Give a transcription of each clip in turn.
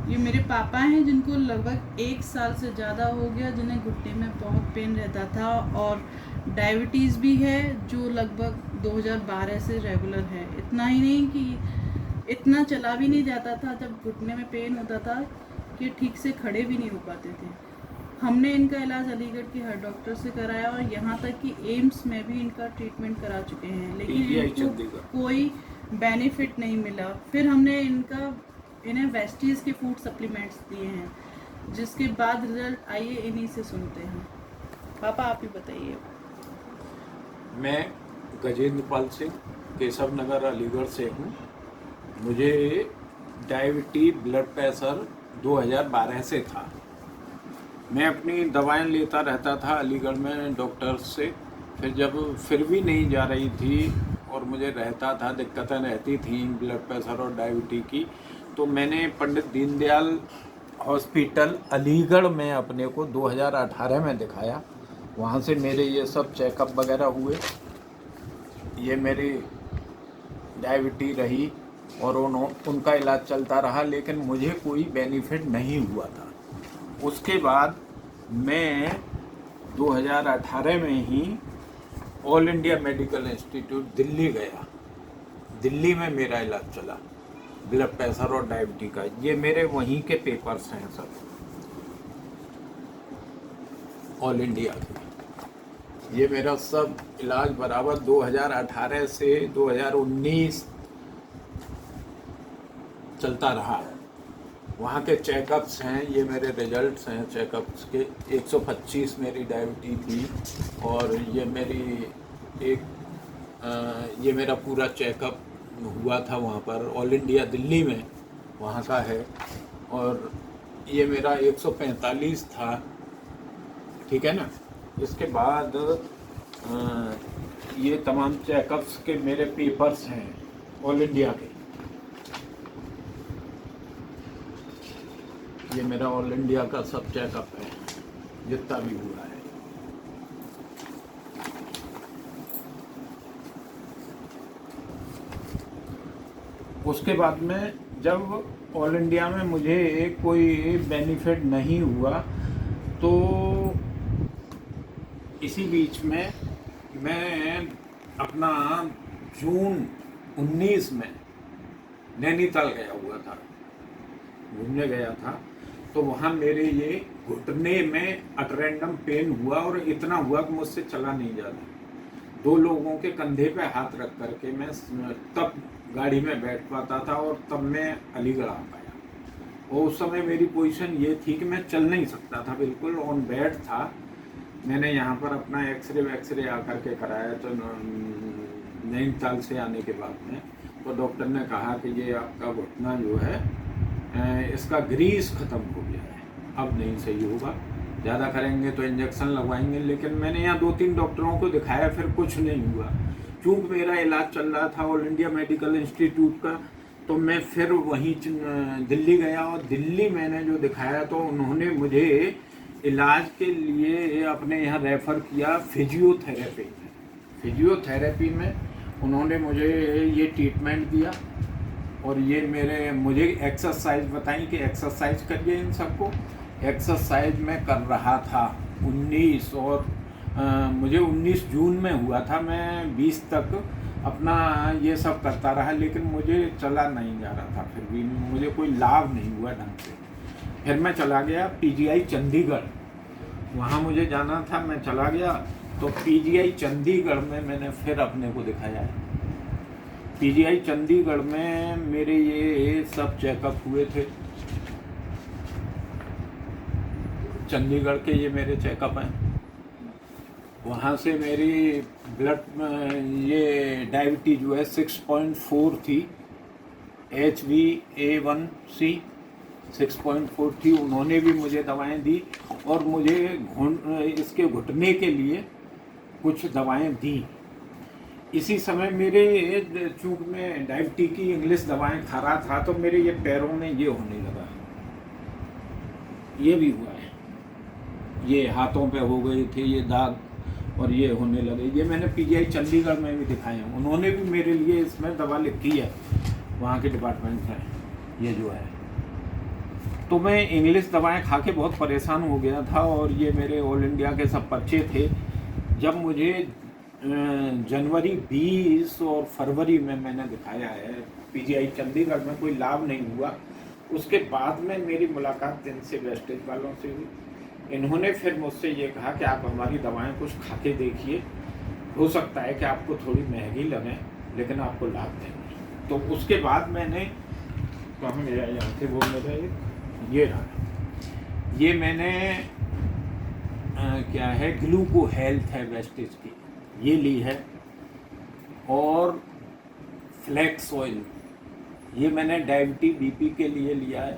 ये मेरे पापा हैं जिनको लगभग 1 साल से ज़्यादा हो गया, जिन्हें घुटने में बहुत पेन रहता था, और डायबिटीज़ भी है जो लगभग 2012 से रेगुलर है। इतना ही नहीं कि इतना चला भी नहीं जाता था, जब घुटने में पेन होता था कि ठीक से खड़े भी नहीं हो पाते थे। हमने इनका इलाज अलीगढ़ के हर डॉक्टर से कराया और यहाँ तक कि एम्स में भी इनका ट्रीटमेंट करा चुके हैं, लेकिन इनको कोई बेनिफिट नहीं मिला। फिर हमने इन्हें वेस्टीज़ के फूड सप्लीमेंट्स दिए हैं, जिसके बाद रिजल्ट आइए इन्हीं से सुनते हैं। पापा आप ही बताइए। मैं गजेंद्र पाल सिंह केशव नगर अलीगढ़ से हूँ। मुझे डायबिटीज ब्लड प्रेशर 2012 से था। मैं अपनी दवाएं लेता रहता था अलीगढ़ में डॉक्टर से। फिर भी नहीं जा रही थी और मुझे रहता था, दिक्कतें रहती थी ब्लड प्रेशर और डायबिटीज की, तो मैंने पंडित दीनदयाल हॉस्पिटल अलीगढ़ में अपने को 2018 में दिखाया। वहाँ से मेरे ये सब चेकअप वगैरह हुए, ये मेरी डायबिटीज रही और उनका इलाज चलता रहा, लेकिन मुझे कोई बेनिफिट नहीं हुआ था। उसके बाद मैं 2018 में ही all India medical institute Delhi गया। दिल्ली में मेरा इलाज चला ब्लड प्रेशर और डायबिटीज का। ये मेरे वहीं के पेपर्स हैं सब, ऑल इंडिया के। ये मेरा सब इलाज बराबर 2018 से 2019 चलता रहा है। वहाँ के चेकअप्स हैं, ये मेरे रिजल्ट्स हैं चेकअप्स के। 125 मेरी डायबिटीज थी और ये ये मेरा पूरा चेकअप हुआ था वहाँ पर ऑल इंडिया दिल्ली में, वहाँ का है। और ये मेरा 145 था, ठीक है ना। इसके बाद ये तमाम चेकअप्स के मेरे पेपर्स हैं ऑल इंडिया के। ये मेरा ऑल इंडिया का सब चेकअप है जितना भी हुआ है। उसके बाद में जब ऑल इंडिया में मुझे कोई बेनिफिट नहीं हुआ, तो इसी बीच में मैं अपना जून 19 में नैनीताल गया हुआ था, घूमने गया था। तो वहाँ मेरे ये घुटने में अटरेंडम पेन हुआ और इतना हुआ कि मुझसे चला नहीं जाता। 2 लोगों के कंधे पे हाथ रख करके मैं तब गाड़ी में बैठ पाता था और तब मैं अलीगढ़ आ पाया। और उस समय मेरी पोजीशन ये थी कि मैं चल नहीं सकता था, बिल्कुल ऑन बेड था। मैंने यहाँ पर अपना एक्सरे आकर के कराया, तो नैनीताल से आने के बाद में तो डॉक्टर ने कहा कि ये आपका घुटना जो है इसका ग्रीस ख़त्म हो गया है, अब नहीं सही होगा, ज़्यादा करेंगे तो इंजेक्शन लगवाएंगे। लेकिन मैंने यहाँ 2-3 डॉक्टरों को दिखाया, फिर कुछ नहीं हुआ। चूँकि मेरा इलाज चल रहा था ऑल इंडिया मेडिकल इंस्टीट्यूट का, तो मैं फिर वहीं दिल्ली गया और दिल्ली मैंने जो दिखाया तो उन्होंने मुझे इलाज के लिए अपने यहाँ रेफ़र किया फिजियोथेरेपी। फिजियोथेरेपी में उन्होंने मुझे ये ट्रीटमेंट दिया और ये मुझे एक्सरसाइज बताई कि एक्सरसाइज करिए इन सबको। एक्सरसाइज मैं कर रहा था 19 और मुझे 19 जून में हुआ था। मैं 20 तक अपना ये सब करता रहा, लेकिन मुझे चला नहीं जा रहा था, फिर भी मुझे कोई लाभ नहीं हुआ ढंग से। फिर मैं चला गया PGI चंडीगढ़, वहाँ मुझे जाना था, मैं चला गया। तो PGI चंडीगढ़ में मैंने फिर अपने को दिखाया है। PGI चंडीगढ़ में मेरे ये सब चेकअप हुए थे। चंडीगढ़ के ये मेरे चेकअप हैं। वहाँ से मेरी ब्लड ये डायबिटीज जो है 6.4 थी, HbA1c 6.4 थी। उन्होंने भी मुझे दवाएं दी और मुझे इसके घुटने के लिए कुछ दवाएं दी। इसी समय मेरे चूँकि मैं डायबिटीज की इंग्लिश दवाएं खा रहा था, तो मेरे ये पैरों में ये होने लगा, ये भी हुआ है, ये हाथों पे हो गए थे ये दाग और ये होने लगे। ये मैंने PGI चंडीगढ़ में भी दिखाए हैं, उन्होंने भी मेरे लिए इसमें दवा लिखी है, वहाँ के डिपार्टमेंट है ये जो है। तो मैं इंग्लिश दवाएं खा के बहुत परेशान हो गया था और ये मेरे ऑल इंडिया के सब पर्चे थे। जब मुझे जनवरी 20 और फरवरी में मैंने दिखाया है पीजीआई चंडीगढ़ में, कोई लाभ नहीं हुआ। उसके बाद में मेरी मुलाकात इनसे वेस्टेज वालों से हुई। इन्होंने फिर मुझसे ये कहा कि आप हमारी दवाएं कुछ खा के देखिए, हो सकता है कि आपको थोड़ी महंगी लगे लेकिन आपको लाभ देंगे। तो उसके बाद मैंने कहाँ गया यहाँ से, वो मेरा ये रहा, ये मैंने क्या है ग्लूको हेल्थ है वेस्टेज की, ये ली है। और फ्लैक्स ऑयल ये मैंने डायबिटीज बीपी के लिए लिया है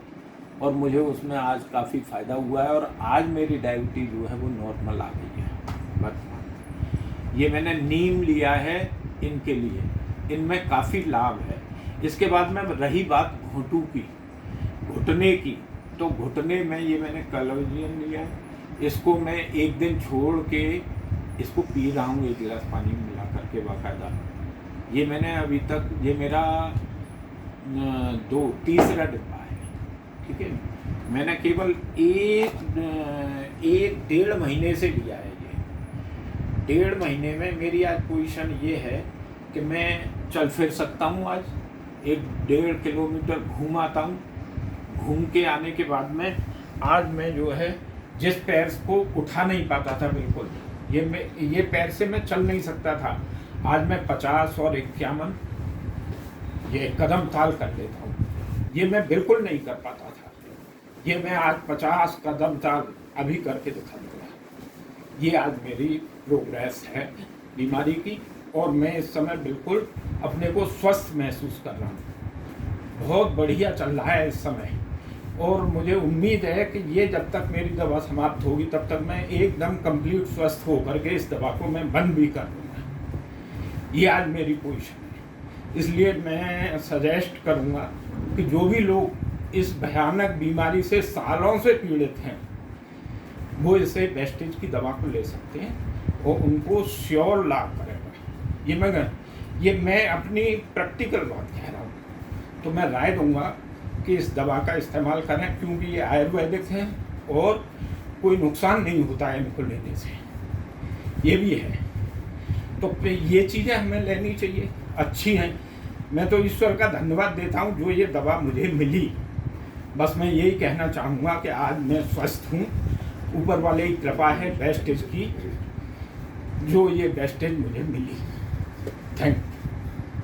और मुझे उसमें आज काफ़ी फ़ायदा हुआ है और आज मेरी डायबिटीज जो है वो नॉर्मल आ गई है वर्तमान। ये मैंने नीम लिया है इनके लिए, इनमें काफ़ी लाभ है। इसके बाद में रही बात घुटू की, घुटने की, तो घुटने में ये मैंने कलोजियन लिया है। इसको मैं एक दिन छोड़ के इसको पी रहा हूँ 1 गिलास पानी में मिला करके बाकायदा। ये मैंने अभी तक, ये मेरा तीसरा डिब्बा है, ठीक है। मैंने केवल एक 1.5 महीने से लिया है ये। 1.5 महीने में मेरी आज पोजीशन ये है कि मैं चल फिर सकता हूँ। आज 1.5 किलोमीटर घूम आता हूँ। घूम के आने के बाद में आज मैं जो है जिस पैर को उठा नहीं पाता था बिल्कुल, ये पैर से मैं चल नहीं सकता था, आज मैं 50 और 51 ये कदम ताल कर लेता हूँ। ये मैं बिल्कुल नहीं कर पाता था, ये मैं आज 50 कदम ताल अभी करके दिखा दूँगा। ये आज मेरी प्रोग्रेस है बीमारी की और मैं इस समय बिल्कुल अपने को स्वस्थ महसूस कर रहा हूँ। बहुत बढ़िया चल रहा है इस समय और मुझे उम्मीद है कि ये जब तक मेरी दवा समाप्त होगी तब तक मैं एकदम कंप्लीट स्वस्थ होकर के इस दवा को मैं बंद भी कर दूँगा। ये आज मेरी पोजीशन है। इसलिए मैं सजेस्ट करूँगा कि जो भी लोग इस भयानक बीमारी से सालों से पीड़ित हैं वो इसे वेस्टेज की दवा को ले सकते हैं और उनको श्योर लाभ करेगा। ये मैं अपनी प्रैक्टिकल बात कह रहा हूँ। तो मैं राय दूंगा कि इस दवा का इस्तेमाल करें क्योंकि ये आयुर्वेदिक है और कोई नुकसान नहीं होता है इनको लेने से, ये भी है। तो ये चीज़ें हमें लेनी चाहिए, अच्छी हैं। मैं तो ईश्वर का धन्यवाद देता हूँ जो ये दवा मुझे मिली। बस मैं यही कहना चाहूँगा कि आज मैं स्वस्थ हूँ, ऊपर वाले की कृपा है वेस्टेज की, जो ये वेस्टेज मुझे मिली। Thank you.